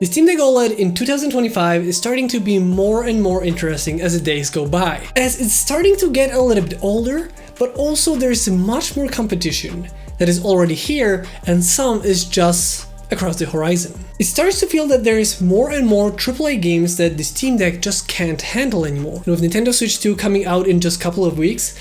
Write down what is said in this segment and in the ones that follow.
The Steam Deck OLED in 2025 is starting to be more and more interesting as the days go by, as it's starting to get a little bit older, but also there's much more competition that is already here and some is just across the horizon. It starts to feel that there is more and more AAA games that the Steam Deck just can't handle anymore. And with Nintendo Switch 2 coming out in just a couple of weeks,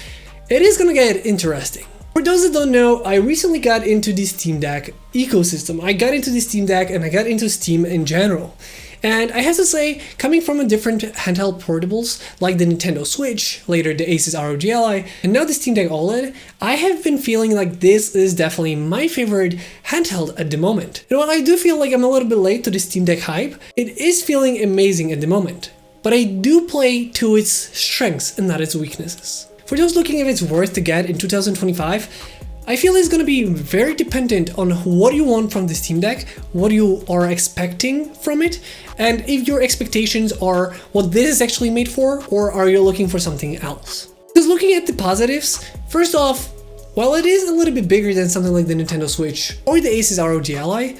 it is gonna get interesting. For those that don't know, I recently got into the Steam Deck ecosystem. I got into the Steam Deck and I got into Steam in general. And I have to say, coming from a different handheld portables like the Nintendo Switch, later the Asus ROG Ally, and now the Steam Deck OLED, I have been feeling like this is definitely my favorite handheld at the moment. And while I do feel like I'm a little bit late to the Steam Deck hype, it is feeling amazing at the moment. But I do play to its strengths and not its weaknesses. For those looking if it's worth to get in 2025, I feel it's going to be very dependent on what you want from the Steam Deck, what you are expecting from it, and if your expectations are what this is actually made for, or are you looking for something else. Because looking at the positives, first off, while it is a little bit bigger than something like the Nintendo Switch or the Asus ROG Ally,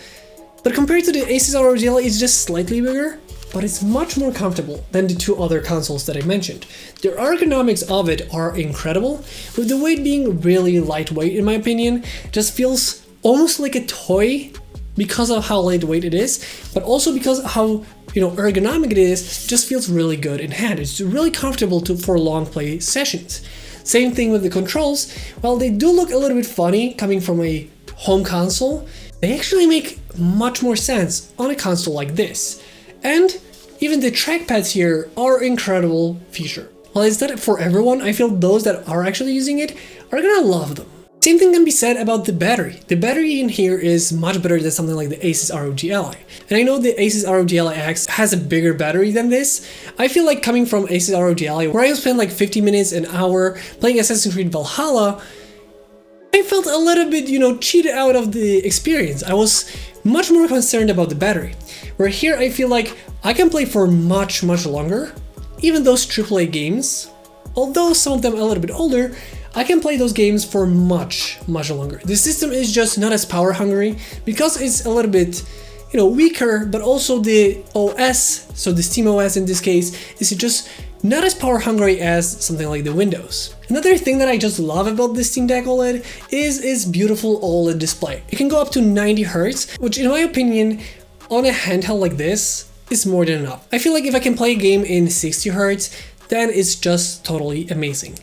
but compared to the Asus ROG Ally, it's just slightly bigger, but it's much more comfortable than the two other consoles that I mentioned. The ergonomics of it are incredible, with the weight being really lightweight in my opinion. Just feels almost like a toy because of how lightweight it is, but also because of how ergonomic it is, just feels really good in hand. It's really comfortable for long play sessions. Same thing with the controls. While they do look a little bit funny coming from a home console, they actually make much more sense on a console like this. And even the trackpads here are an incredible feature. While it's not for everyone, I feel those that are actually using it are gonna love them. Same thing can be said about the battery. The battery in here is much better than something like the Asus ROG Ally. And I know the Asus ROG Ally X has a bigger battery than this. I feel like coming from Asus ROG Ally, where I spent like 50 minutes, an hour playing Assassin's Creed Valhalla, I felt a little bit, cheated out of the experience. I was much more concerned about the battery. Where here I feel like I can play for much longer. Even those AAA games, although some of them a little bit older, I can play those games for much longer. The system is just not as power hungry because it's a little bit weaker, but also the OS, so the Steam OS in this case, is just not as power hungry as something like the Windows. Another thing that I just love about the Steam Deck OLED is its beautiful OLED display. It can go up to 90 Hz, which in my opinion, on a handheld like this, is more than enough. I feel like if I can play a game in 60 Hz, then it's just totally amazing.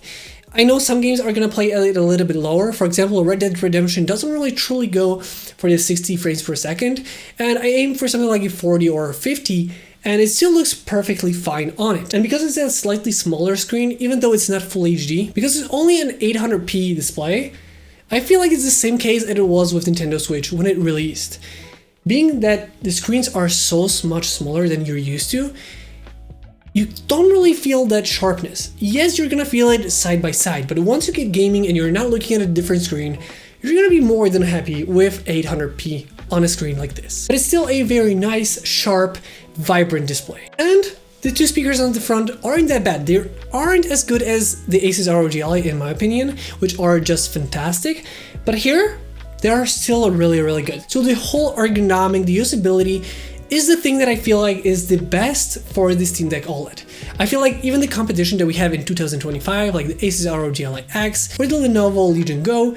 I know some games are gonna play it a little bit lower. For example, Red Dead Redemption doesn't really truly go for the 60 frames per second, and I aim for something like a 40 or 50, and it still looks perfectly fine on it. And because it's a slightly smaller screen, even though it's not full HD, because it's only an 800p display, I feel like it's the same case as it was with Nintendo Switch when it released. Being that the screens are so much smaller than you're used to, you don't really feel that sharpness. Yes, you're gonna feel it side by side, but once you get gaming and you're not looking at a different screen, you're gonna be more than happy with 800p on a screen like this. But it's still a very nice, sharp, vibrant display. And the two speakers on the front aren't that bad. They aren't as good as the Asus ROG Ally in my opinion, which are just fantastic. But here, they are still really good. So the whole ergonomic, the usability is the thing that I feel like is the best for the Steam Deck OLED. I feel like even the competition that we have in 2025, like the Asus ROG Ally X or the Lenovo Legion Go,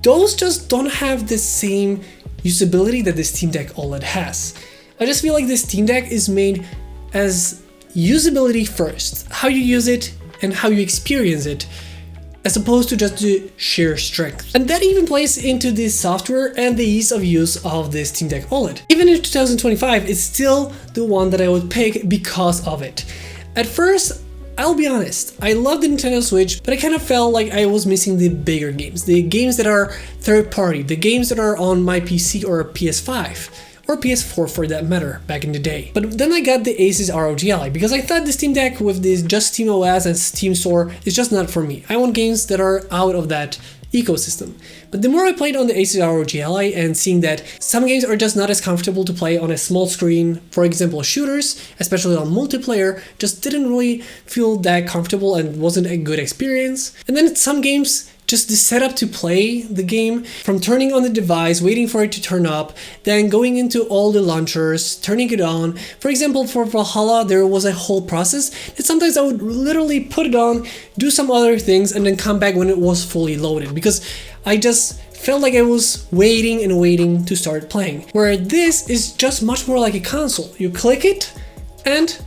those just don't have the same usability that the Steam Deck OLED has. I just feel like the Steam Deck is made as usability first, how you use it and how you experience it, as opposed to just the sheer strength. And that even plays into the software and the ease of use of the Steam Deck OLED. Even in 2025, it's still the one that I would pick because of it. At first, I'll be honest, I love the Nintendo Switch, but I kind of felt like I was missing the bigger games, the games that are third party, the games that are on my PC or PS5. Or PS4 for that matter, back in the day. But then I got the Asus ROG Ally because I thought the Steam Deck with this just Steam OS and Steam Store is just not for me. I want games that are out of that ecosystem. But the more I played on the Asus ROG Ally and seeing that some games are just not as comfortable to play on a small screen, for example shooters, especially on multiplayer, just didn't really feel that comfortable and wasn't a good experience. And then some games just the setup to play the game, from turning on the device, waiting for it to turn up, then going into all the launchers, turning it on. For example, for Valhalla, there was a whole process that sometimes I would literally put it on, do some other things, and then come back when it was fully loaded, because I just felt like I was waiting and waiting to start playing. Where this is just much more like a console. You click it, and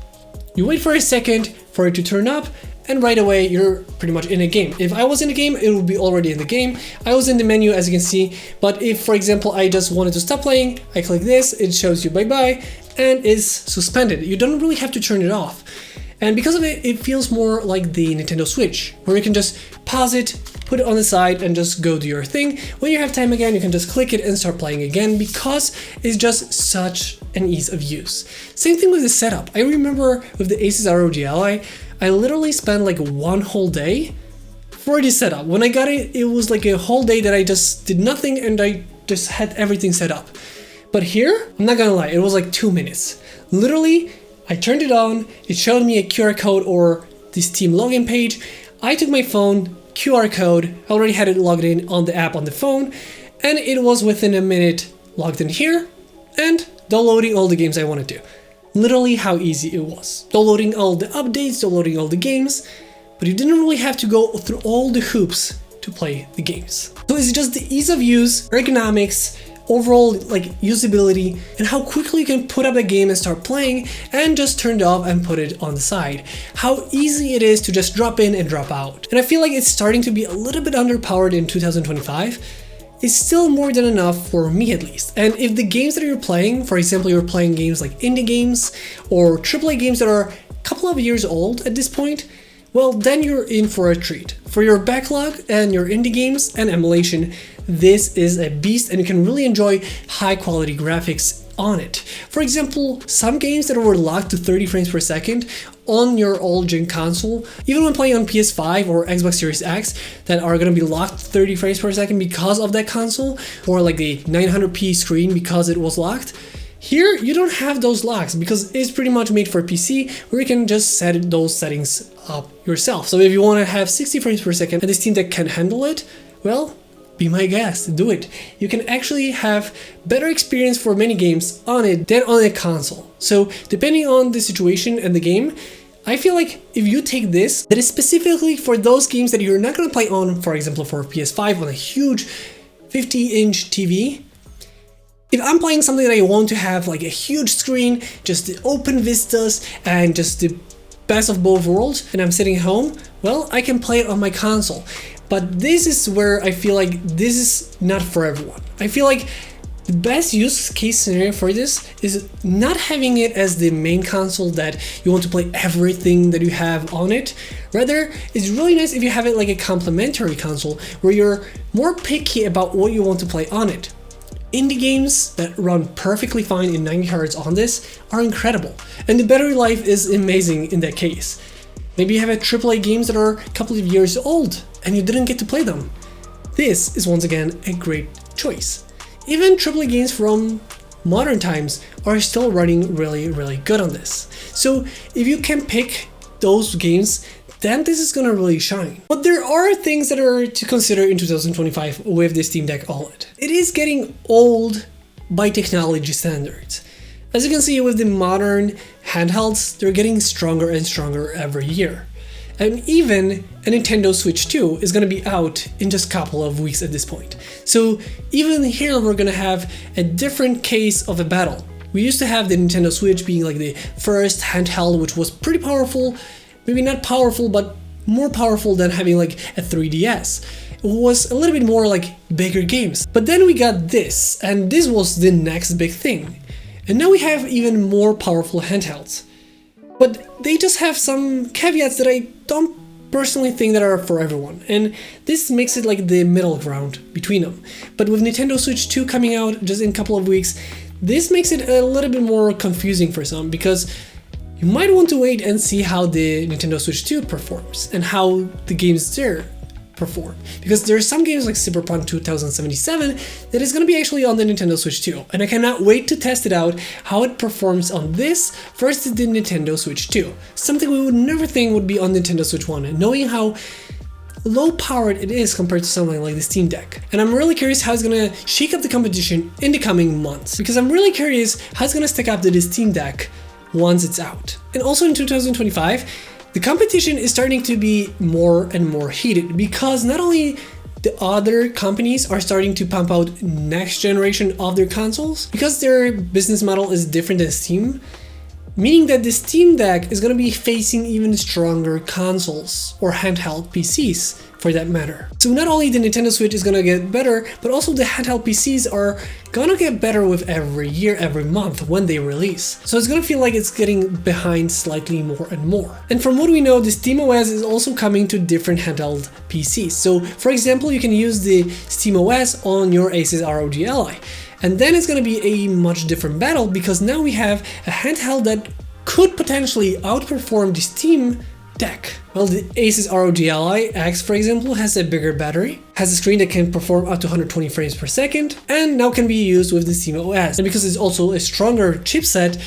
you wait for a second for it to turn up, and right away you're pretty much in a game. If I was in a game, it would be already in the game. I was in the menu, as you can see, but if, for example, I just wanted to stop playing, I click this, it shows you bye-bye, and is suspended. You don't really have to turn it off. And because of it, it feels more like the Nintendo Switch, where you can just pause it, put it on the side, and just go do your thing. When you have time again, you can just click it and start playing again, because it's just such an ease of use. Same thing with the setup. I remember with the Asus ROG Ally, I literally spent like one whole day for the setup. When I got it, it was like a whole day that I just did nothing and I just had everything set up. But here, I'm not gonna lie, it was like 2 minutes. Literally, I turned it on, it showed me a QR code or the Steam login page. I took my phone, QR code, I already had it logged in on the app on the phone, and it was within a minute logged in here and downloading all the games I wanted to. Literally how easy it was. Downloading all the updates, downloading all the games, but you didn't really have to go through all the hoops to play the games. So it's just the ease of use, ergonomics, overall like usability, and how quickly you can put up a game and start playing and just turn it off and put it on the side. How easy it is to just drop in and drop out. And I feel like it's starting to be a little bit underpowered in 2025. It's still more than enough for me at least. And if the games that you're playing, for example, you're playing games like indie games or AAA games that are a couple of years old at this point, well, then you're in for a treat. For your backlog and your indie games and emulation, this is a beast and you can really enjoy high quality graphics on it. For example, some games that were locked to 30 frames per second on your old-gen console, even when playing on PS5 or Xbox Series X, that are gonna be locked to 30 frames per second because of that console, or like the 900p screen because it was locked. Here, you don't have those locks because it's pretty much made for PC, where you can just set those settings up yourself. So if you want to have 60 frames per second and the Steam Deck can handle it, well, be my guest, do it. You can actually have better experience for many games on it than on a console. So depending on the situation and the game, I feel like if you take this, that is specifically for those games that you're not going to play on, for example, for PS5 on a huge 50-inch TV. If I'm playing something that I want to have like a huge screen, just the open vistas and just the best of both worlds, and I'm sitting home, well, I can play it on my console. But this is where I feel like this is not for everyone. I feel like the best use case scenario for this is not having it as the main console that you want to play everything that you have on it. Rather, it's really nice if you have it like a complementary console where you're more picky about what you want to play on it. Indie games that run perfectly fine in 90 Hz on this are incredible, and the battery life is amazing in that case. Maybe you have a AAA games that are a couple of years old and you didn't get to play them. This is once again a great choice. Even AAA games from modern times are still running really good on this. So if you can pick those games, then this is gonna really shine. But there are things that are to consider in 2025 with the Steam Deck OLED. It is getting old by technology standards. As you can see with the modern handhelds, they're getting stronger and stronger every year. And even a Nintendo Switch 2 is gonna be out in just a couple of weeks at this point. So even here we're gonna have a different case of a battle. We used to have the Nintendo Switch being like the first handheld, which was pretty powerful. Maybe not powerful, but more powerful than having like a 3DS. It was a little bit more like bigger games. But then we got this, and this was the next big thing. And now we have even more powerful handhelds. But they just have some caveats that I don't personally think that are for everyone. And this makes it like the middle ground between them. But with Nintendo Switch 2 coming out just in a couple of weeks, this makes it a little bit more confusing for some, because you might want to wait and see how the Nintendo Switch 2 performs and how the games there perform. Because there are some games like Cyberpunk 2077 that is going to be actually on the Nintendo Switch 2. And I cannot wait to test it out, how it performs on this versus the Nintendo Switch 2. Something we would never think would be on Nintendo Switch 1. And knowing how low powered it is compared to something like the Steam Deck. And I'm really curious how it's gonna shake up the competition in the coming months, because I'm really curious how it's gonna stack up to the Steam Deck once it's out. And also in 2025, the competition is starting to be more and more heated, because not only the other companies are starting to pump out next generation of their consoles, because their business model is different than Steam, meaning that the Steam Deck is going to be facing even stronger consoles or handheld PCs for that matter. So not only the Nintendo Switch is going to get better, but also the handheld PCs are going to get better with every year, every month when they release. So it's going to feel like it's getting behind slightly more and more. And from what we know, the SteamOS is also coming to different handheld PCs. So for example, you can use the SteamOS on your Asus ROG Ally. And then it's going to be a much different battle, because now we have a handheld that could potentially outperform the Steam Deck. Well, the Asus ROG Ally X, for example, has a bigger battery, has a screen that can perform up to 120 frames per second, and now can be used with the SteamOS. And because it's also a stronger chipset,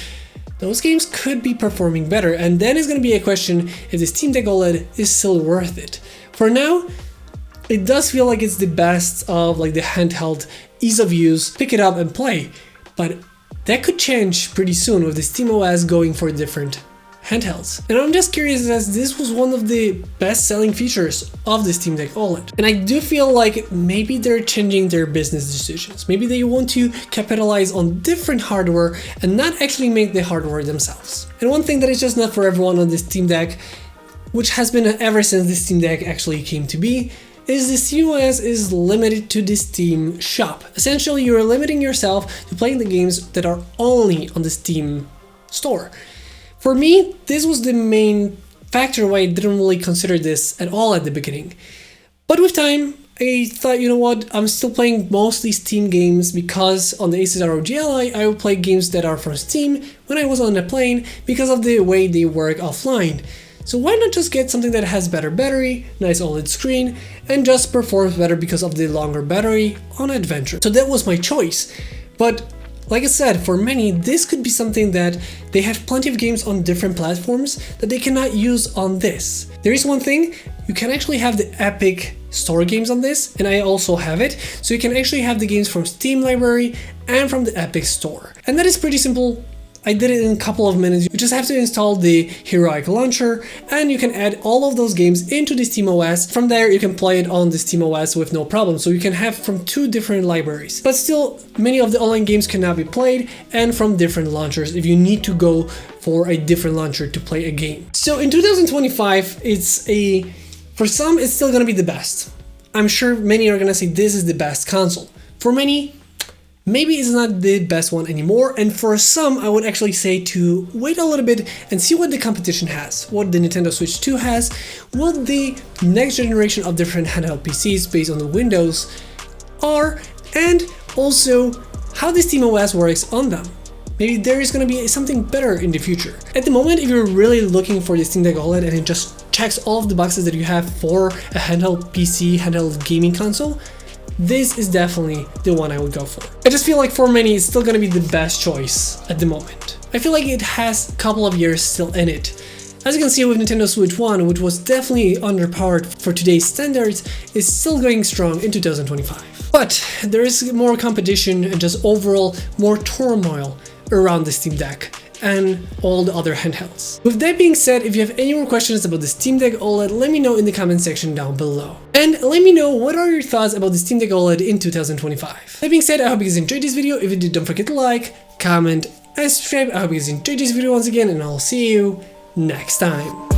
those games could be performing better. And then it's going to be a question if the Steam Deck OLED is still worth it. For now, it does feel like it's the best of like the handheld ease of use, pick it up and play, but that could change pretty soon with the SteamOS going for different handhelds. And I'm just curious, as this was one of the best selling features of the Steam Deck OLED. And I do feel like maybe they're changing their business decisions. Maybe they want to capitalize on different hardware and not actually make the hardware themselves. And one thing that is just not for everyone on the Steam Deck, which has been ever since the Steam Deck actually came to be, is the SteamOS is limited to the Steam shop. Essentially, you're limiting yourself to playing the games that are only on the Steam store. For me, this was the main factor why I didn't really consider this at all at the beginning. But with time, I thought, you know what, I'm still playing mostly Steam games, because on the Asus ROG Ally, I would play games that are from Steam when I was on the plane because of the way they work offline. So why not just get something that has better battery, nice OLED screen, and just performs better because of the longer battery on adventure. So that was my choice. But like I said, for many, this could be something that they have plenty of games on different platforms that they cannot use on this. There is one thing, you can actually have the Epic Store games on this, and I also have it. So you can actually have the games from Steam library and from the Epic Store. And that is pretty simple. I did it in a couple of minutes. You just have to install the Heroic Launcher, and you can add all of those games into the SteamOS. From there, you can play it on the SteamOS with no problem. So you can have from two different libraries. But still, many of the online games cannot be played, and from different launchers if you need to go for a different launcher to play a game. So in 2025, for some, it's still gonna be the best. I'm sure many are gonna say this is the best console. For many, maybe it's not the best one anymore, and for some I would actually say to wait a little bit and see what the competition has, what the Nintendo Switch 2 has, what the next generation of different handheld PCs based on the Windows are, and also how the SteamOS works on them. Maybe there is going to be something better in the future. At the moment, if you're really looking for the Steam Deck OLED and it just checks all of the boxes that you have for a handheld PC, handheld gaming console, this is definitely the one I would go for. I just feel like for many it's still gonna be the best choice at the moment. I feel like it has a couple of years still in it. As you can see with Nintendo Switch 1, which was definitely underpowered for today's standards, is still going strong in 2025. But there is more competition and just overall more turmoil around the Steam Deck and all the other handhelds. With that being said, if you have any more questions about the Steam Deck OLED, let me know in the comment section down below. And let me know what are your thoughts about the Steam Deck OLED in 2025. That being said, I hope you guys enjoyed this video. If you did, don't forget to like, comment, and subscribe. I hope you guys enjoyed this video once again, and I'll see you next time.